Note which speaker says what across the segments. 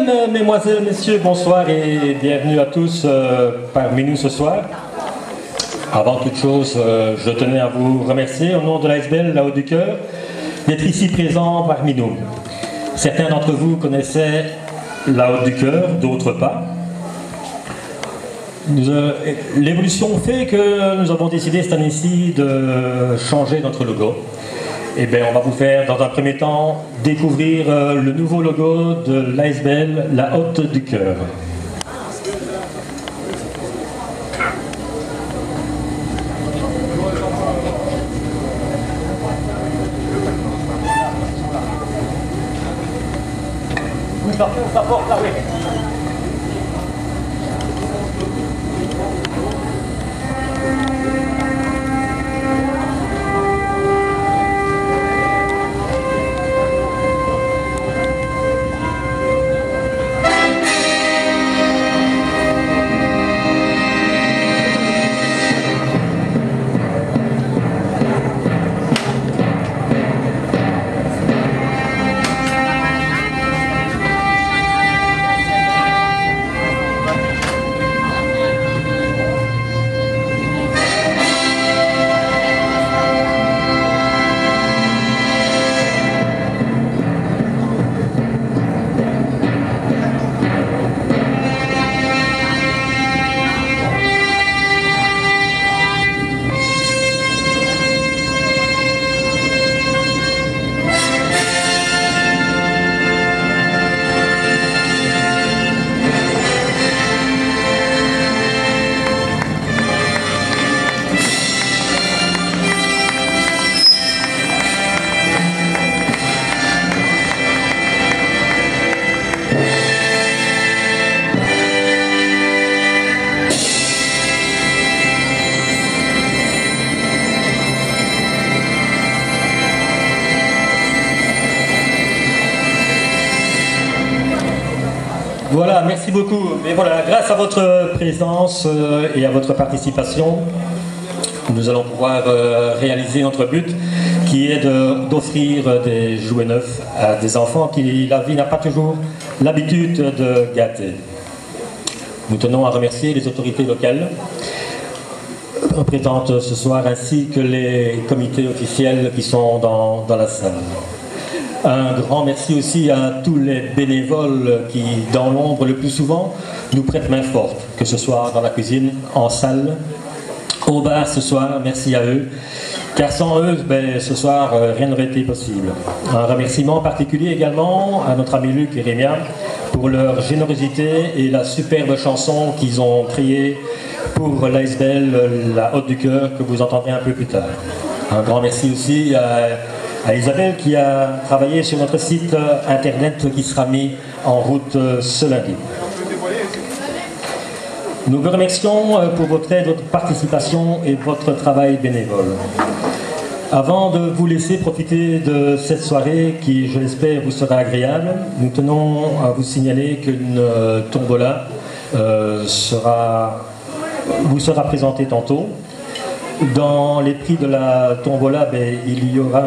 Speaker 1: Mesdames, Mesdemoiselles, Messieurs, bonsoir et bienvenue à tous parmi nous ce soir. Avant toute chose, je tenais à vous remercier au nom de l'ASBL La Haute du Cœur d'être ici présent parmi nous. Certains d'entre vous connaissaient La Haute du Cœur, d'autres pas. L'évolution fait que nous avons décidé cette année-ci de changer notre logo. Et bien, on va vous faire dans un premier temps découvrir le nouveau logo de l'ASBL La Haute du Cœur. Voilà, merci beaucoup. Et voilà, grâce à votre présence et à votre participation, nous allons pouvoir réaliser notre but qui est d'offrir des jouets neufs à des enfants qui la vie n'a pas toujours l'habitude de gâter. Nous tenons à remercier les autorités locales présentes ce soir ainsi que les comités officiels qui sont dans la salle. Un grand merci aussi à tous les bénévoles qui, dans l'ombre le plus souvent, nous prêtent main forte, que ce soit dans la cuisine, en salle, au bar ce soir, merci à eux, car sans eux, ce soir, rien n'aurait été possible. Un remerciement particulier également à notre ami Luc et Rémia pour leur générosité et la superbe chanson qu'ils ont créée pour l'ASBL La Haute du Cœur, que vous entendrez un peu plus tard. Un grand merci aussi à Isabelle qui a travaillé sur notre site internet qui sera mis en route ce lundi. Nous vous remercions pour votre aide, votre participation et votre travail bénévole. Avant de vous laisser profiter de cette soirée qui, je l'espère, vous sera agréable, nous tenons à vous signaler qu'une tombola vous sera présentée tantôt. Dans les prix de la tombola, il y aura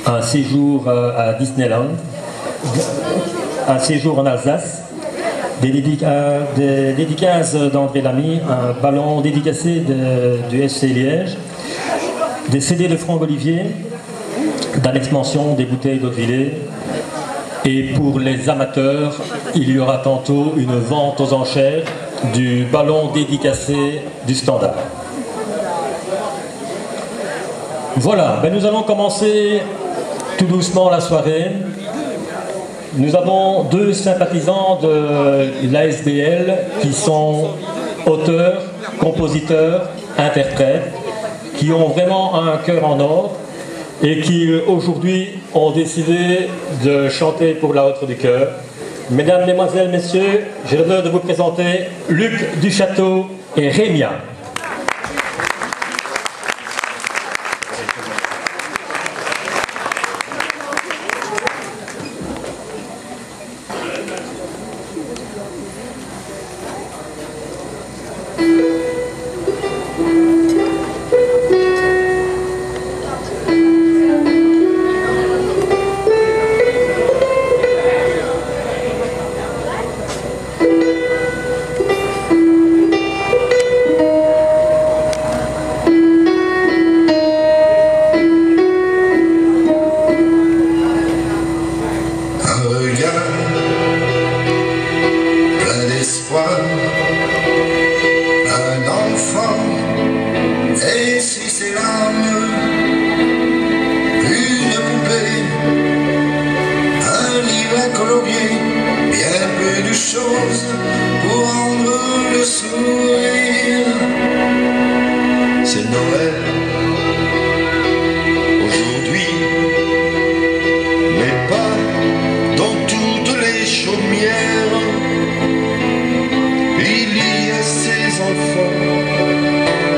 Speaker 1: un séjour à Disneyland, un séjour en Alsace, des dédicaces d'André Lamy, un ballon dédicacé du FC Liège, des CD de Franck Olivier, d'Alex Mention, des bouteilles d'eau de Villers. Et pour les amateurs, il y aura tantôt une vente aux enchères du ballon dédicacé du Standard. Voilà, nous allons commencer tout doucement la soirée. Nous avons deux sympathisants de l'ASBL qui sont auteurs, compositeurs, interprètes, qui ont vraiment un cœur en or et qui aujourd'hui ont décidé de chanter pour La Haute du Cœur. Mesdames, Mesdemoiselles, Messieurs, j'ai l'honneur de vous présenter Luc Duchâteau et Rémia.
Speaker 2: enfants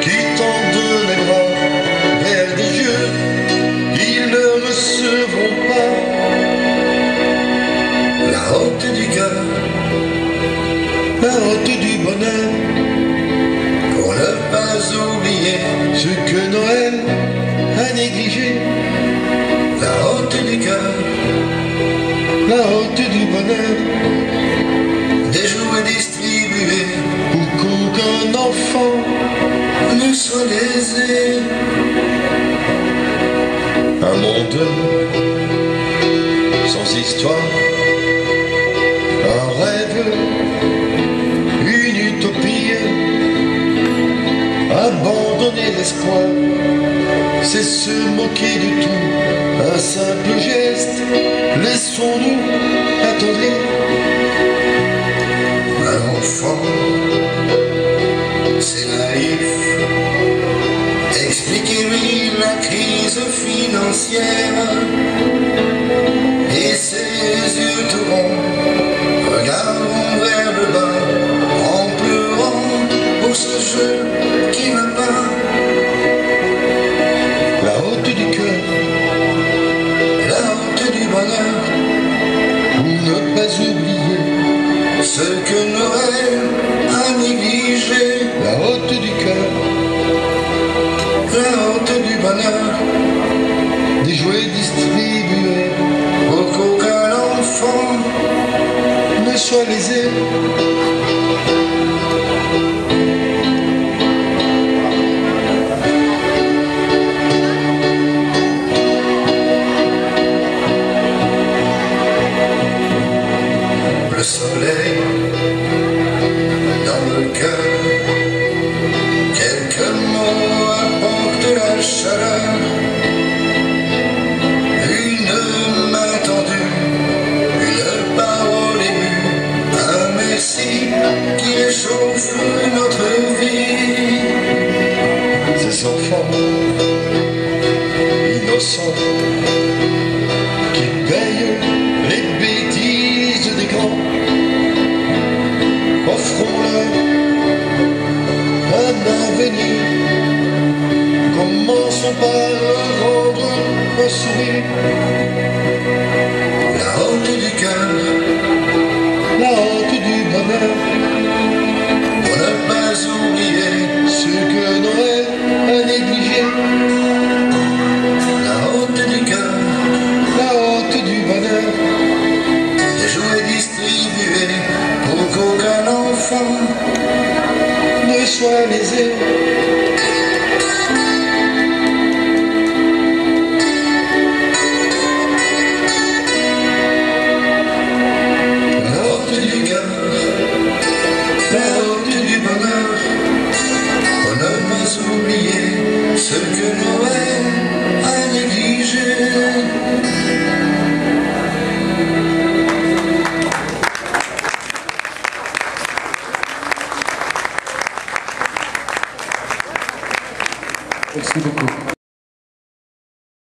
Speaker 2: qui tendent les bras vers des yeux, ils ne recevront pas la honte du cœur, la honte du bonheur, pour ne pas oublier ce que Noël a négligé. La honte du cœur, la honte du bonheur, des jouets distribués pour qu'aucun enfant ne soit lésé. Un monde sans histoire, un rêve, une utopie, abandonner l'espoir, c'est se moquer de tout. Un simple geste, laissons-nous attendrir. Un enfant, c'est naïf. Expliquez-lui la crise financière et ses yeux tout ronds regarderont vers le bas en pleurant pour ce jeu qui n'a pas la honte du cœur, la honte du bonheur, pour ne pas oublier ce que Noël a négligé. La honte du cœur, la honte du bonheur, des jouets distribués pour qu'aucun enfant ne soit lésé. Le soleil dans le cœur, quelques mots apportent la chaleur, une main tendue, une parole émue, un merci qui réchauffe notre vie. Ces enfants innocents qui payent les bêtises des grands, offrons-leur un avenir, commençons par leur rendre un sourire. La honte du cœur, la honte du bonheur, pour ne pas oublier ce que Noël a négligé. La honte du cœur, la honte du bonheur, des jouets distribués pour qu'aucun enfant ne soit lésé. La honte du cœur, la honte du bonheur, pour ne pas oublier ce que Noël a négligé.
Speaker 1: Merci beaucoup.